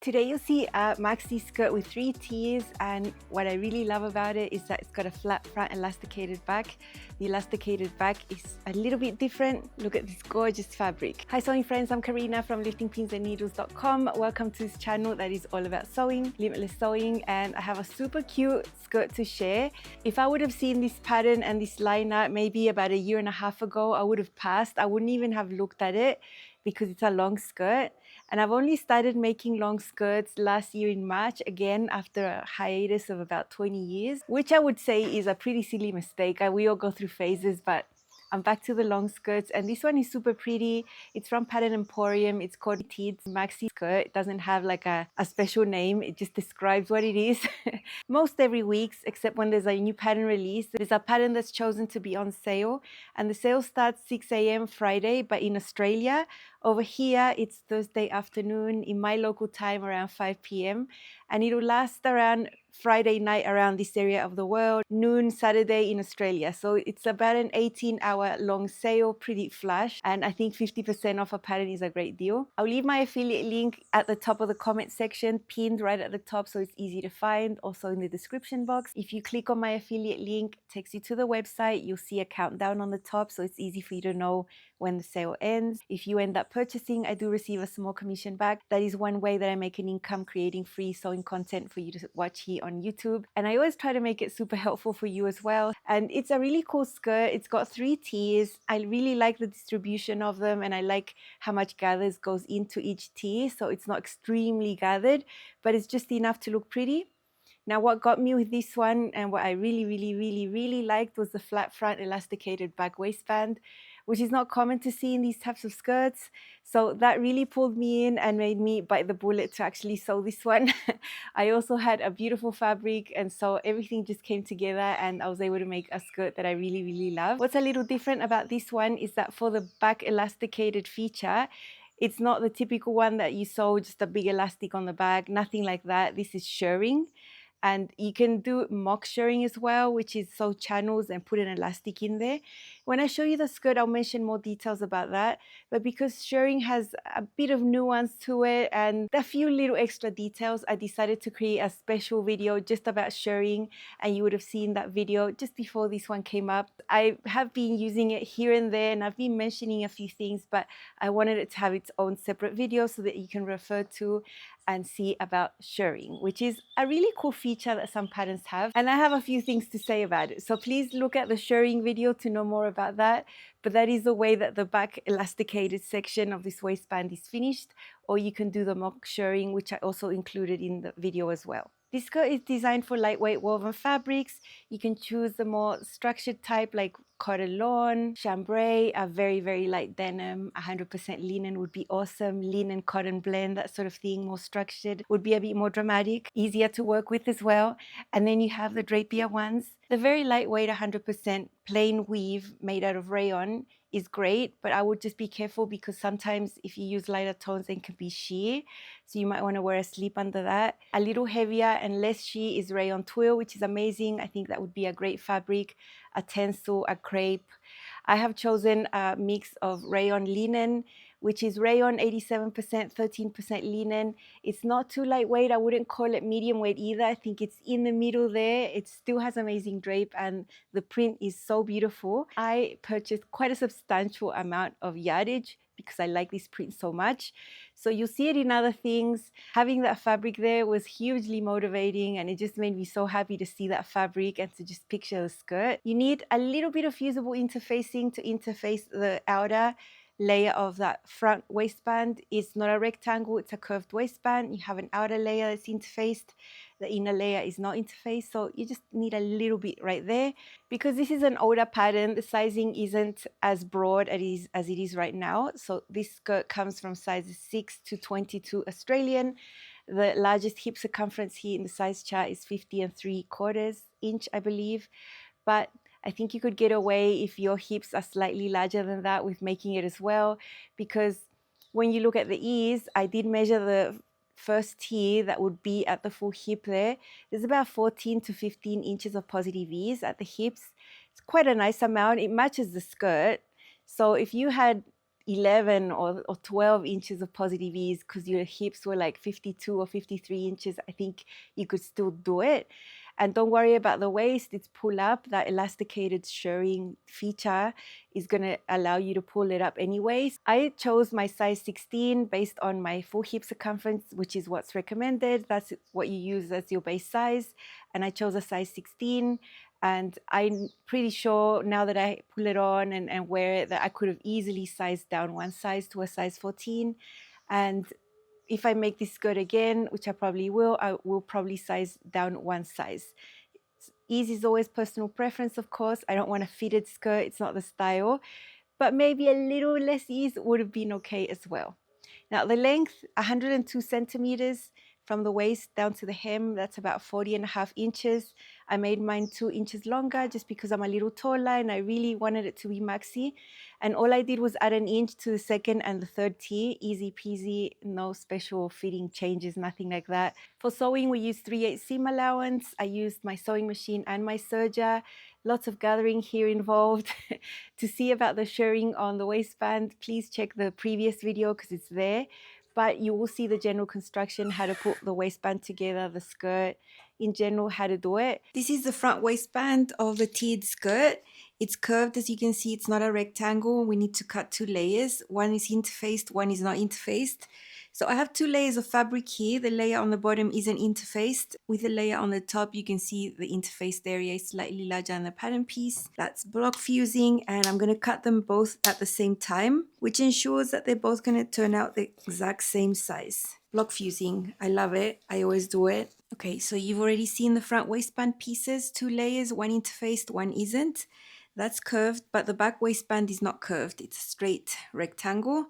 Today you'll see a maxi skirt with 3 tiers, and what I really love about it is that it's got a flat front elasticated back. The elasticated back is a little bit different. Look at this gorgeous fabric. Hi sewing friends, I'm Karina from liftingpinsandneedles.com. Welcome to this channel that is all about sewing, limitless sewing, and I have a super cute skirt to share. If I would have seen this pattern and this line art maybe about a year and a half ago, I would have passed. I wouldn't even have looked at it because it's a long skirt. And I've only started making long skirts last year in March, again after a hiatus of about 20 years, which I would say is a pretty silly mistake. We all go through phases, but I'm back to the long skirts, and this one is super pretty. It's from Pattern Emporium. It's called Petite's Maxi Skirt. It doesn't have like a special name. It just describes what it is. Most every week, except when there's a new pattern release, there's a pattern that's chosen to be on sale, and the sale starts 6 a.m. Friday, but in Australia, over here, it's Thursday afternoon, in my local time around 5 p.m. And it'll last around Friday night around this area of the world, noon Saturday in Australia. So it's about an 18-hour long sale, pretty flash. And I think 50% off a pattern is a great deal. I'll leave my affiliate link at the top of the comment section, pinned right at the top so it's easy to find, also in the description box. If you click on my affiliate link, it takes you to the website. You'll see a countdown on the top, so it's easy for you to know when the sale ends. If you end up purchasing, I do receive a small commission back. That is one way that I make an income, creating free sewing content for you to watch here on YouTube. And I always try to make it super helpful for you as well. And it's a really cool skirt. It's got 3 tiers. I really like the distribution of them, and I like how much gathers goes into each tier. So it's not extremely gathered, but it's just enough to look pretty. Now, what got me with this one and what I really liked was the flat front elasticated back waistband, which is not common to see in these types of skirts. So that really pulled me in and made me bite the bullet to actually sew this one. I also had a beautiful fabric, and so everything just came together and I was able to make a skirt that I really love. What's a little different about this one is that for the back elasticated feature, it's not the typical one that you sew just a big elastic on the back, nothing like that. This is shirring. And you can do mock shirring as well, which is sew channels and put an elastic in there. When I show you the skirt, I'll mention more details about that. But because shirring has a bit of nuance to it and a few little extra details, I decided to create a special video just about shirring. And you would have seen that video just before this one came up. I have been using it here and there, and I've been mentioning a few things, but I wanted it to have its own separate video so that you can refer to and see about shirring, which is a really cool feature that some patterns have. And I have a few things to say about it. So please look at the shirring video to know more about that. But that is the way that the back elasticated section of this waistband is finished. Or you can do the mock shirring, which I also included in the video as well. This skirt is designed for lightweight woven fabrics. You can choose the more structured type like cotton lawn, chambray, a very light denim, 100% linen would be awesome. Linen cotton blend, that sort of thing, more structured, would be a bit more dramatic, easier to work with as well. And then you have the drapier ones. The very lightweight 100% plain weave made out of rayon is great, but I would just be careful because sometimes if you use lighter tones, it can be sheer. So you might want to wear a slip under that. A little heavier and less sheer is rayon twill, which is amazing. I think that would be a great fabric, a tencel, a crepe. I have chosen a mix of rayon linen, which is rayon 87%, 13% linen. It's not too lightweight. I wouldn't call it medium weight either. I think it's in the middle there. It still has amazing drape and the print is so beautiful. I purchased quite a substantial amount of yardage because I like this print so much. So you'll see it in other things. Having that fabric there was hugely motivating, and it just made me so happy to see that fabric and to just picture the skirt. You need a little bit of fusible interfacing to interface the outer layer of that front waistband. It's not a rectangle, it's a curved waistband. You have an outer layer that's interfaced, the inner layer is not interfaced, so you just need a little bit right there. Because this is an older pattern, the sizing isn't as broad as it is right now. So this skirt comes from sizes 6 to 22 Australian. The largest hip circumference here in the size chart is 50 3/4 inch, I believe. But I think you could get away if your hips are slightly larger than that with making it as well, because when you look at the ears, I did measure the first tier that would be at the full hip there. There's about 14 to 15 inches of positive ease at the hips. It's quite a nice amount. It matches the skirt. So if you had 11 or 12 inches of positive ease because your hips were like 52 or 53 inches, I think you could still do it. And don't worry about the waist, it's pull up. That elasticated shirring feature is going to allow you to pull it up anyways. I chose my size 16 based on my full hip circumference, which is what's recommended. That's what you use as your base size. And I chose a size 16. And I'm pretty sure now that I pull it on and wear it that I could have easily sized down one size to a size 14. And if I make this skirt again, which I will probably size down one size. Ease is always personal preference, of course. I don't want a fitted skirt, it's not the style. But maybe a little less ease would have been okay as well. Now the length, 102 centimeters. From the waist down to the hem, that's about 40.5 inches. I made mine 2 inches longer just because I'm a little taller and I really wanted it to be maxi. And all I did was add an inch to the second and the third tee, easy peasy, no special fitting changes, nothing like that. For sewing, we used 3/8 seam allowance. I used my sewing machine and my serger. Lots of gathering here involved. To see about the shirring on the waistband, please check the previous video because it's there. But you will see the general construction, how to put the waistband together, the skirt, in general, how to do it. This is the front waistband of the tiered skirt. It's curved, as you can see, it's not a rectangle. We need to cut 2 layers. One is interfaced, one is not interfaced. So I have 2 layers of fabric here. The layer on the bottom isn't interfaced. With the layer on the top, you can see the interfaced area is slightly larger than the pattern piece. That's block fusing, and I'm going to cut them both at the same time, which ensures that they're both going to turn out the exact same size. Block fusing, I love it. I always do it. Okay, so you've already seen the front waistband pieces, 2 layers, one interfaced, one isn't. That's curved, but the back waistband is not curved. It's a straight rectangle.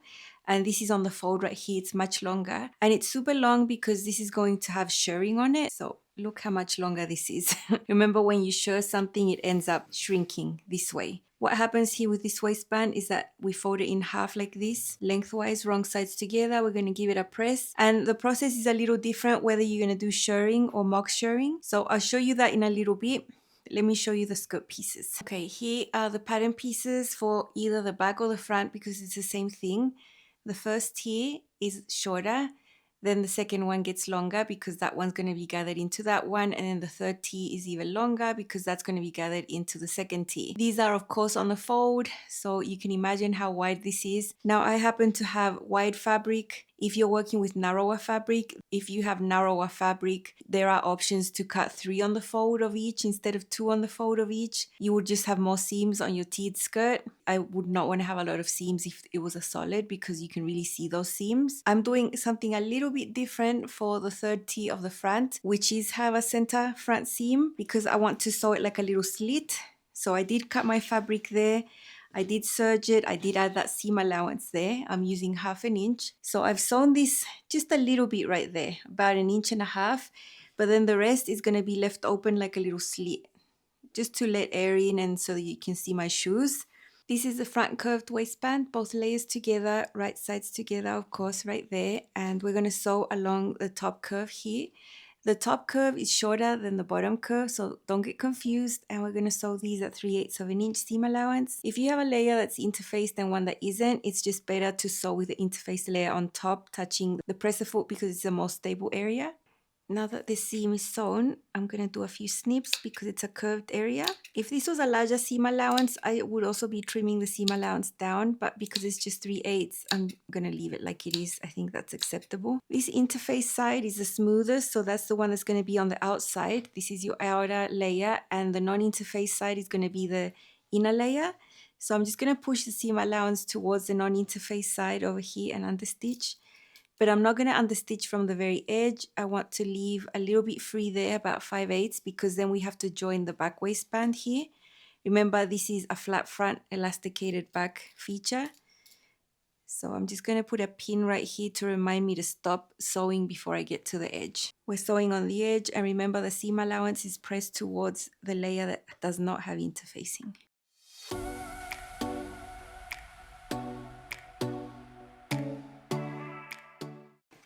And this is on the fold right here. It's much longer. And it's super long because this is going to have shirring on it. So look how much longer this is. Remember, when you shirr something, it ends up shrinking this way. What happens here with this waistband is that we fold it in half like this, lengthwise, wrong sides together. We're going to give it a press. And the process is a little different whether you're going to do shirring or mock shirring. So I'll show you that in a little bit. Let me show you the skirt pieces. Okay, here are the pattern pieces for either the back or the front because it's the same thing. The first tee is shorter, then the second one gets longer because that one's going to be gathered into that one, and then the third tee is even longer because that's going to be gathered into the second tee. These are of course on the fold, so you can imagine how wide this is. Now I happen to have wide fabric. If you're working with narrower fabric, if you have narrower fabric, there are options to cut 3 on the fold of each instead of 2 on the fold of each. You would just have more seams on your tiered skirt. I would not want to have a lot of seams if it was a solid because you can really see those seams. I'm doing something a little bit different for the third tee of the front, which is have a center front seam because I want to sew it like a little slit. So I did cut my fabric there. I did serge it. I did add that seam allowance there. I'm using 1/2 inch. So I've sewn this just a little bit right there, about 1.5 inches, but then the rest is going to be left open like a little slit, just to let air in and so that you can see my shoes. This is the front curved waistband, both layers together, right sides together, of course, right there. And we're going to sew along the top curve here. The top curve is shorter than the bottom curve, so don't get confused. And we're going to sew these at 3/8 of an inch seam allowance. If you have a layer that's interfaced and one that isn't, it's just better to sew with the interface layer on top, touching the presser foot because it's the most stable area. Now that the seam is sewn, I'm going to do a few snips because it's a curved area. If this was a larger seam allowance, I would also be trimming the seam allowance down, but because it's just 3/8, I'm going to leave it like it is. I think that's acceptable. This interface side is the smoothest, so that's the one that's going to be on the outside. This is your outer layer, and the non-interface side is going to be the inner layer. So I'm just going to push the seam allowance towards the non-interface side over here and understitch. But I'm not going to understitch from the very edge. I want to leave a little bit free there, about 5/8, because then we have to join the back waistband here. Remember, this is a flat front elasticated back feature. So I'm just going to put a pin right here to remind me to stop sewing before I get to the edge. We're sewing on the edge, and remember the seam allowance is pressed towards the layer that does not have interfacing.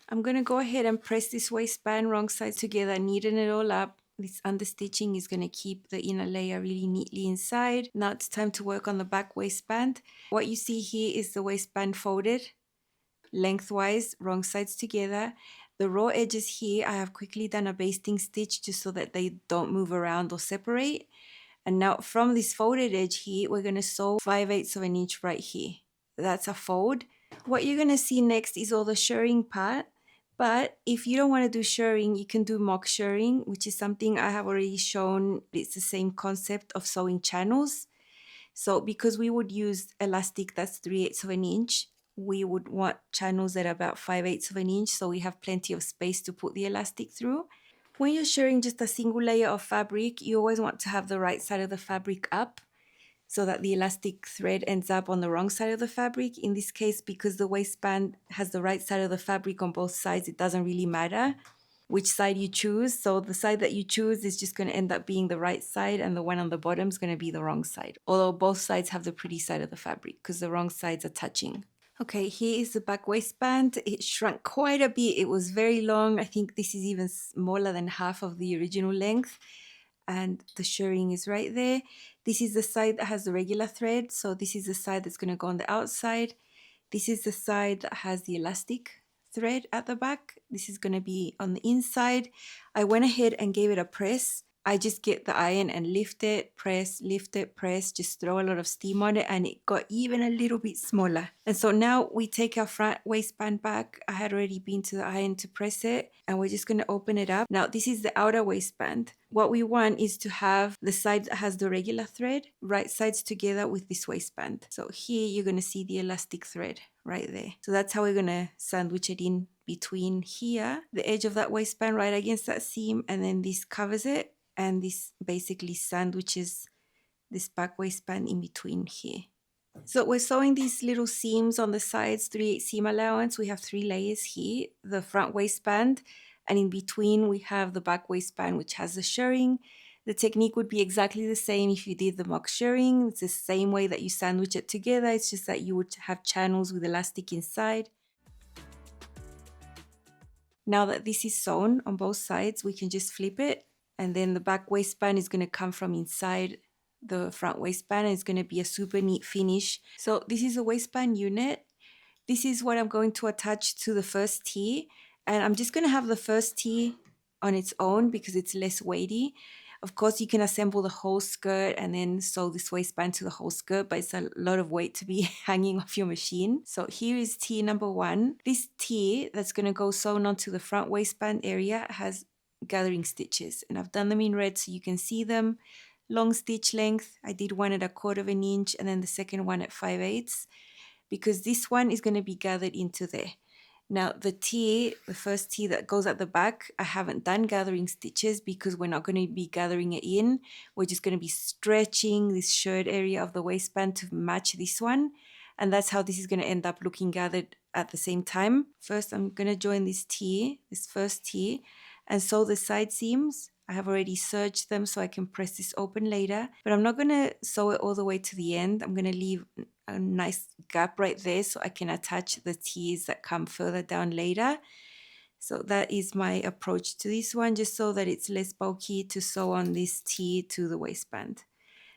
I'm going to go ahead and press this waistband wrong sides together, neaten it all up. This understitching is going to keep the inner layer really neatly inside. Now it's time to work on the back waistband. What you see here is the waistband folded lengthwise, wrong sides together. The raw edges here, I have quickly done a basting stitch just so that they don't move around or separate. And now from this folded edge here, we're going to sew 5/8 of an inch right here. That's a fold. What you're going to see next is all the shirring part. But if you don't want to do shirring, you can do mock shirring, which is something I have already shown. It's the same concept of sewing channels. So because we would use elastic that's 3/8 of an inch, we would want channels that are about 5/8 of an inch, so we have plenty of space to put the elastic through. When you're shirring just a single layer of fabric, you always want to have the right side of the fabric up so that the elastic thread ends up on the wrong side of the fabric. In this case, because the waistband has the right side of the fabric on both sides, it doesn't really matter which side you choose. So the side that you choose is just going to end up being the right side, and the one on the bottom is going to be the wrong side. Although both sides have the pretty side of the fabric because the wrong sides are touching. Okay, here is the back waistband. It shrunk quite a bit. It was very long. I think this is even smaller than half of the original length. And the shirring is right there. This is the side that has the regular thread. So this is the side that's going to go on the outside. This is the side that has the elastic thread at the back. This is going to be on the inside. I went ahead and gave it a press. I just get the iron and lift it, press, just throw a lot of steam on it, and it got even a little bit smaller. And so now we take our front waistband back. I had already been to the iron to press it, and we're just going to open it up. Now this is the outer waistband. What we want is to have the side that has the regular thread, right sides together with this waistband. So here you're going to see the elastic thread right there. So that's how we're going to sandwich it in between here, the edge of that waistband right against that seam, and then this covers it. And this basically sandwiches this back waistband in between here. So we're sewing these little seams on the sides, 3/8 seam allowance. We have 3 layers here, the front waistband, and in between we have the back waistband, which has the shirring. The technique would be exactly the same if you did the mock shirring. It's the same way that you sandwich it together. It's just that you would have channels with elastic inside. Now that this is sewn on both sides, we can just flip it. And then the back waistband is going to come from inside the front waistband, and it's going to be a super neat finish. So this is a waistband unit. This is what I'm going to attach to the first tee. And I'm just going to have the first tee on its own because it's less weighty. Of course, you can assemble the whole skirt and then sew this waistband to the whole skirt, but it's a lot of weight to be hanging off your machine. So here is tee number 1. This tee that's going to go sewn onto the front waistband area has gathering stitches, and I've done them in red so you can see them. Long stitch length. I did one at 1/4 of an inch and then the second one at 5/8 because this one is going to be gathered into there. Now the tee, the first tee that goes at the back, I haven't done gathering stitches because we're not going to be gathering it in. We're just going to be stretching this shirred area of the waistband to match this one, and that's how this is going to end up looking gathered at the same time. First I'm going to join this tee, this first tee, and sew the side seams. I have already serged them so I can press this open later, but I'm not going to sew it all the way to the end. I'm going to leave a nice gap right there so I can attach the tees that come further down later. So that is my approach to this one, just so that it's less bulky to sew on this tee to the waistband.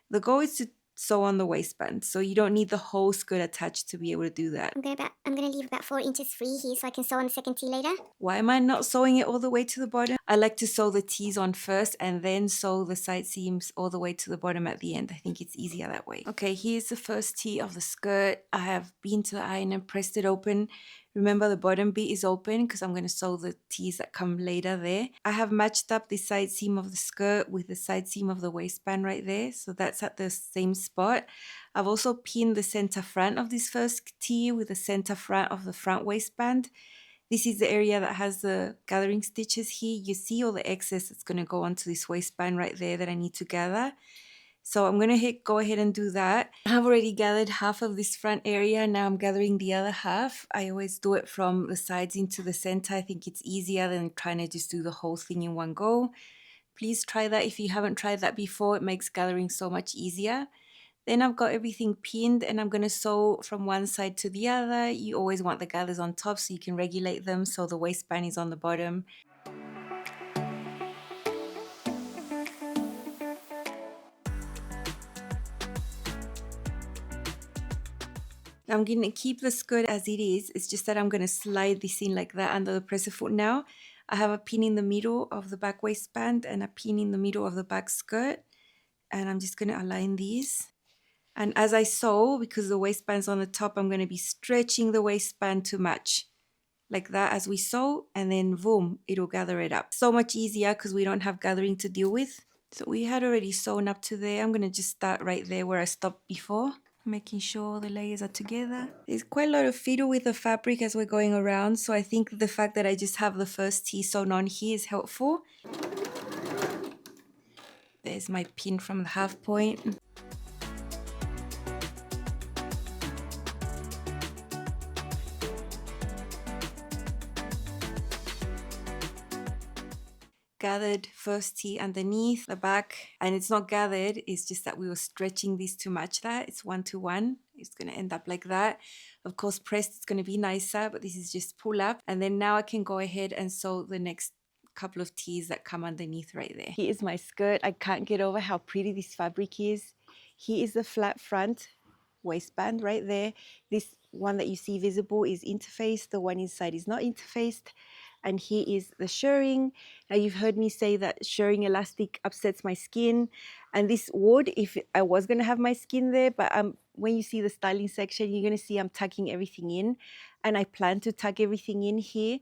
The goal is to sew on the waistband, so you don't need the whole skirt attached to be able to do that. I'm gonna leave about 4 inches free here so I can sew on the second tee later. Why am I not sewing it all the way to the bottom? I like to sew the tees on first and then sew the side seams all the way to the bottom at the end. I think it's easier that way. Okay, here's the first tee of the skirt. I have been to the iron and pressed it open. Remember, the bottom bit is open because I'm going to sew the tees that come later there. I have matched up the side seam of the skirt with the side seam of the waistband right there. So that's at the same spot. I've also pinned the center front of this first tee with the center front of the front waistband. This is the area that has the gathering stitches here. You see all the excess that's going to go onto this waistband right there that I need to gather. So I'm going to go ahead and do that. I have already gathered half of this front area. Now I'm gathering the other half. I always do it from the sides into the center. I think it's easier than trying to just do the whole thing in one go. Please try that if you haven't tried that before. It makes gathering so much easier. Then I've got everything pinned and I'm going to sew from one side to the other. You always want the gathers on top so you can regulate them so the waistband is on the bottom. I'm going to keep the skirt as it is. It's just that I'm going to slide this in like that under the presser foot now. I have a pin in the middle of the back waistband and a pin in the middle of the back skirt. And I'm just going to align these. And as I sew, because the waistband's on the top, I'm going to be stretching the waistband to match. Like that as we sew, and then boom, it'll gather it up. So much easier because we don't have gathering to deal with. So we had already sewn up to there. I'm going to just start right there where I stopped before, making sure the layers are together. There's quite a lot of fiddle with the fabric as we're going around, so I think the fact that I just have the first T sewn on here is helpful. There's my pin from the half point. Gathered first T underneath the back, and it's not gathered, it's just that we were stretching this to match that. It's 1 to 1. It's going to end up like that. Of course, pressed it's going to be nicer, but this is just pull up. And then now I can go ahead and sew the next couple of T's that come underneath right there. Here is my skirt. I can't get over how pretty this fabric is. Here is the flat front waistband right there. This one that you see visible is interfaced. The one inside is not interfaced. And here is the shirring. Now you've heard me say that shirring elastic upsets my skin, and this would if I was going to have my skin there, but when you see the styling section, you're going to see I'm tucking everything in, and I plan to tuck everything in here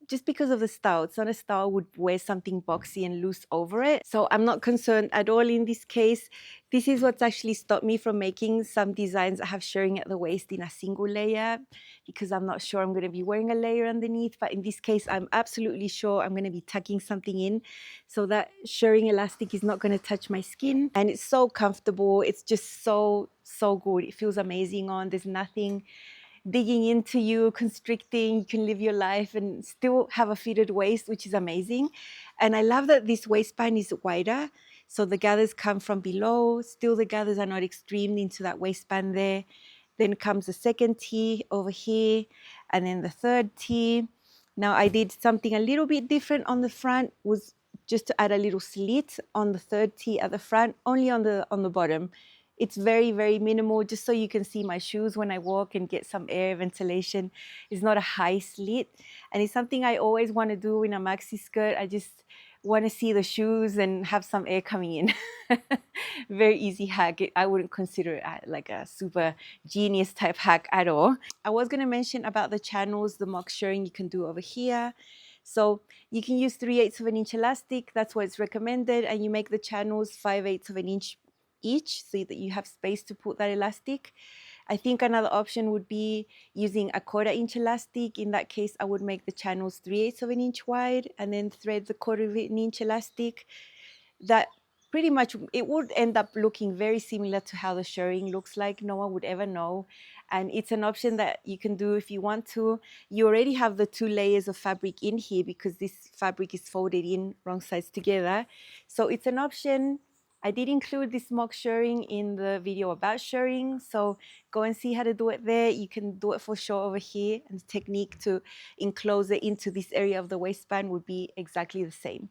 just because of the style. It's not a style I would wear something boxy and loose over it. So I'm not concerned at all in this case. This is what's actually stopped me from making some designs that have shirring at the waist in a single layer, because I'm not sure I'm going to be wearing a layer underneath. But in this case, I'm absolutely sure I'm going to be tucking something in, so that shirring elastic is not going to touch my skin. And it's so comfortable. It's just so good. It feels amazing on. There's nothing digging into you, constricting. You can live your life and still have a fitted waist, which is amazing. And I love that this waistband is wider, so the gathers come from below. Still the gathers are not extremed into that waistband there. Then comes the second T over here, and then the third T. Now I did something a little bit different on the front, was just to add a little slit on the third T at the front, only on the bottom. It's very, very minimal, just so you can see my shoes when I walk and get some air ventilation. It's not a high slit, and it's something I always want to do in a maxi skirt. I just want to see the shoes and have some air coming in. Very easy hack. I wouldn't consider it like a super genius type hack at all. I was going to mention about the channels, the mock shirring you can do over here. So you can use 3/8 of an inch elastic. That's what it's recommended, and you make the channels 5/8 of an inch each, so that you have space to put that elastic. I think another option would be using a 1/4 inch elastic. In that case, I would make the channels 3/8 of an inch wide and then thread the 1/4 of an inch elastic. That pretty much, it would end up looking very similar to how the shirring looks like. No one would ever know. And it's an option that you can do if you want to. You already have the 2 layers of fabric in here because this fabric is folded in wrong sides together. So it's an option. I did include this mock shirring in the video about shirring, so go and see how to do it there. You can do it for sure over here, and the technique to enclose it into this area of the waistband would be exactly the same.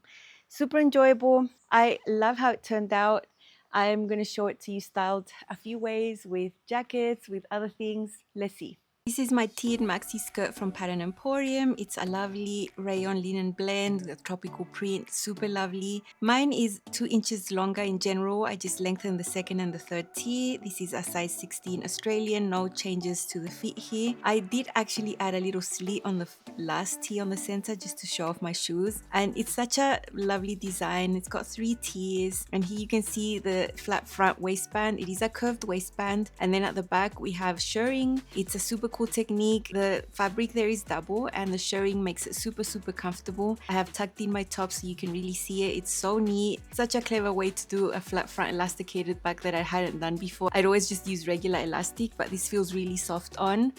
Super enjoyable. I love how it turned out. I'm going to show it to you styled a few ways, with jackets, with other things. Let's see. This is my tiered maxi skirt from Pattern Emporium. It's a lovely rayon linen blend with a tropical print, super lovely. Mine is 2 inches longer in general. I just lengthened the second and the third tier. This is a size 16 Australian, no changes to the fit here. I did actually add a little slit on the last tee on the center just to show off my shoes. And it's such a lovely design. It's got 3 tiers, and here you can see the flat front waistband. It is a curved waistband, and then at the back we have shirring. It's a super cool technique. The fabric there is double, and the shirring makes it super comfortable. I have tucked in my top so you can really see it. It's so neat. Such a clever way to do a flat front elasticated back that I hadn't done before. I'd always just use regular elastic, but this feels really soft on.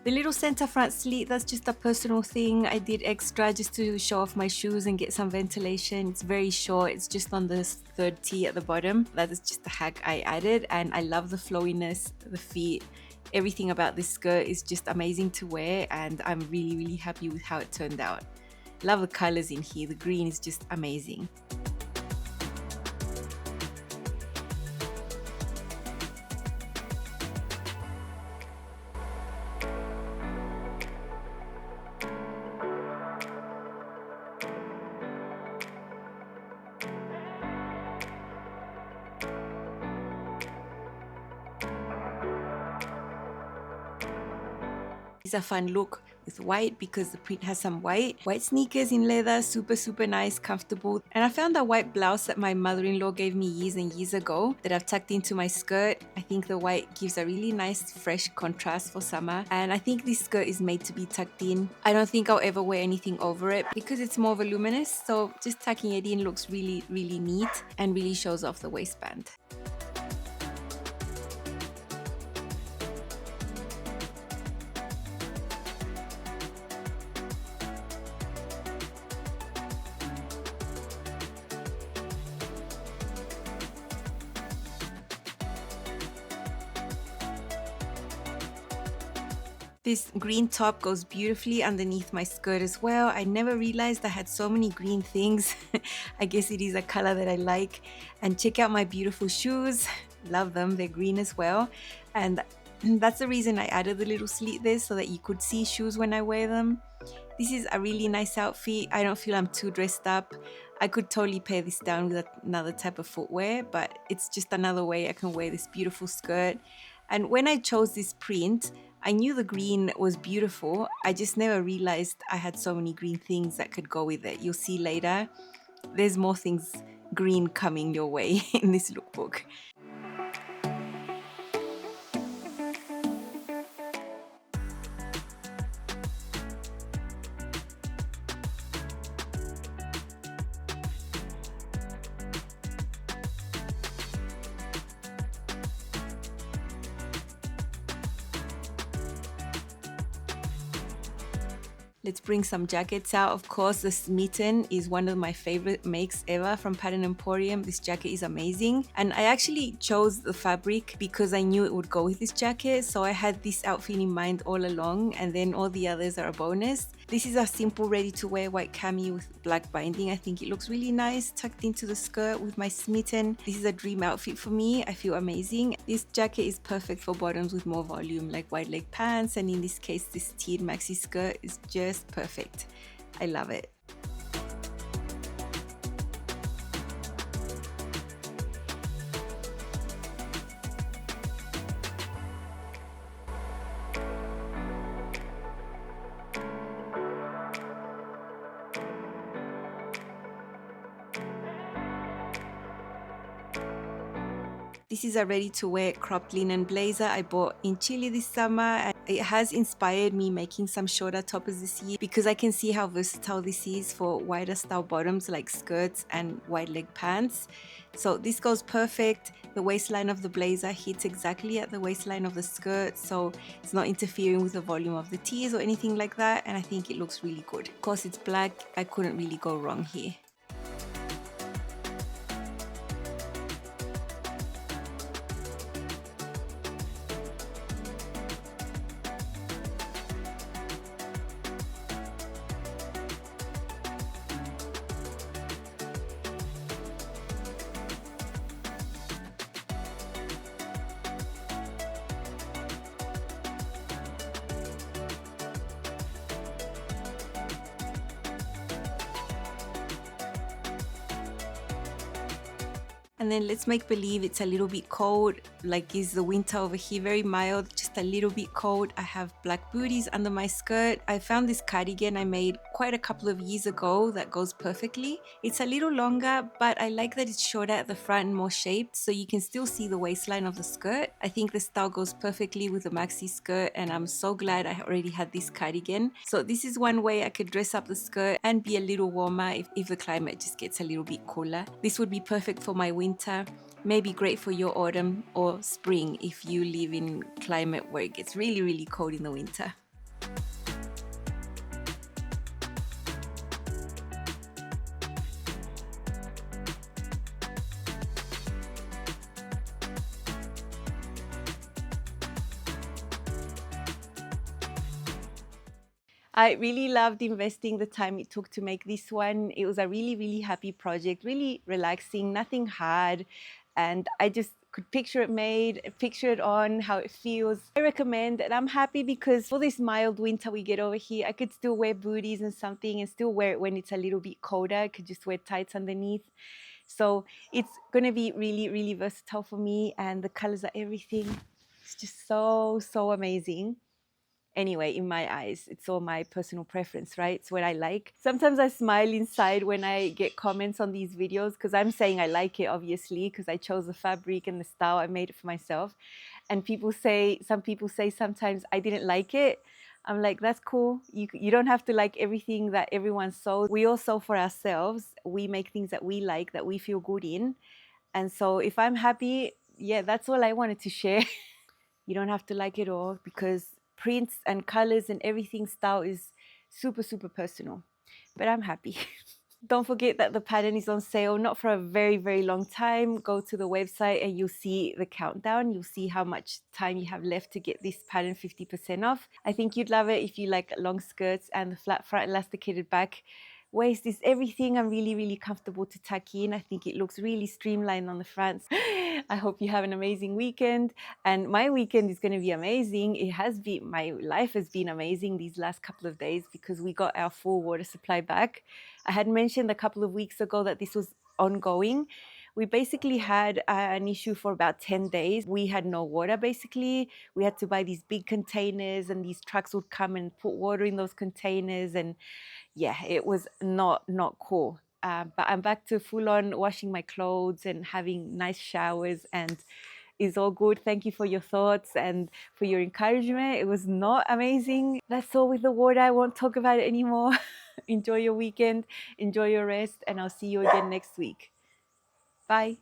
The little center front slit, that's just a personal thing. I did extra just to show off my shoes and get some ventilation. It's very short. It's just on the third tee at the bottom. That is just a hack I added, and I love the flowiness, the fit. Everything about this skirt is just amazing to wear, and I'm really happy with how it turned out. Love the colors in here. The green is just amazing. It's a fun look with white because the print has some white sneakers in leather, super nice, comfortable. And I found a white blouse that my mother-in-law gave me years and years ago that I've tucked into my skirt. I think the white gives a really nice fresh contrast for summer, and I think this skirt is made to be tucked in. I don't think I'll ever wear anything over it because it's more voluminous, so just tucking it in looks really neat and really shows off the waistband. This green top goes beautifully underneath my skirt as well. I never realized I had so many green things. I guess it is a color that I like. And check out my beautiful shoes. Love them, they're green as well. And that's the reason I added the little slit there, so that you could see shoes when I wear them. This is a really nice outfit. I don't feel I'm too dressed up. I could totally pair this down with another type of footwear, but it's just another way I can wear this beautiful skirt. And when I chose this print, I knew the green was beautiful. I just never realized I had so many green things that could go with it. You'll see later, there's more things green coming your way in this lookbook. Let's bring some jackets out. Of course, the Smitten is one of my favorite makes ever from Pattern Emporium. This jacket is amazing. And I actually chose the fabric because I knew it would go with this jacket. So I had this outfit in mind all along, and then all the others are a bonus. This is a simple ready-to-wear white cami with black binding. I think it looks really nice tucked into the skirt with my Smitten. This is a dream outfit for me. I feel amazing. This jacket is perfect for bottoms with more volume, like wide leg pants, and in this case this tiered maxi skirt is just perfect. I love it. This is a ready-to-wear cropped linen blazer I bought in Chile this summer, and it has inspired me making some shorter toppers this year because I can see how versatile this is for wider style bottoms like skirts and wide leg pants. So this goes perfect. The waistline of the blazer hits exactly at the waistline of the skirt, so it's not interfering with the volume of the tees or anything like that, and I think it looks really good. Of course, it's black. I couldn't really go wrong here. And then let's make believe it's a little bit cold, like is the winter over here, very mild, just a little bit cold. I have black booties under my skirt. I found this cardigan I made quite a couple of years ago that goes perfectly. It's a little longer, but I like that it's shorter at the front and more shaped, so you can still see the waistline of the skirt. I think the style goes perfectly with the maxi skirt, and I'm so glad I already had this cardigan. So this is one way I could dress up the skirt and be a little warmer if the climate just gets a little bit cooler. This would be perfect for my winter, maybe great for your autumn or spring if you live in climate where it gets really cold in the winter. I really loved investing the time it took to make this one. It was a really happy project, really relaxing, nothing hard. And I just could picture it made, picture it on, how it feels. I recommend, and I'm happy because for this mild winter we get over here, I could still wear booties and something and still wear it when it's a little bit colder. I could just wear tights underneath. So it's gonna be really versatile for me, and the colors are everything. It's just so amazing. Anyway, in my eyes, it's all my personal preference, right? It's what I like. Sometimes I smile inside when I get comments on these videos because I'm saying I like it, obviously, because I chose the fabric and the style. I made it for myself. And some people say sometimes I didn't like it. I'm like, that's cool. You don't have to like everything that everyone sews. We all sew for ourselves. We make things that we like, that we feel good in. And so if I'm happy, yeah, that's all I wanted to share. You don't have to like it all because prints and colors and everything style is super, super personal. But I'm happy. Don't forget that the pattern is on sale, not for a very, very long time. Go to the website and you'll see the countdown. You'll see how much time you have left to get this pattern 50% off. I think you'd love it if you like long skirts and the flat front elasticated back. Waist is everything. I'm really, really comfortable to tuck in. I think it looks really streamlined on the fronts. I hope you have an amazing weekend. And my weekend is going to be amazing. It has been, my life has been amazing these last couple of days because we got our full water supply back. I had mentioned a couple of weeks ago that this was ongoing. We basically had an issue for about 10 days. We had no water, basically. We had to buy these big containers and these trucks would come and put water in those containers. And yeah, it was not cool. But I'm back to full on washing my clothes and having nice showers, and it's all good. Thank you for your thoughts and for your encouragement. It was not amazing. That's all with the water. I won't talk about it anymore. Enjoy your weekend, enjoy your rest, and I'll see you again next week. Bye.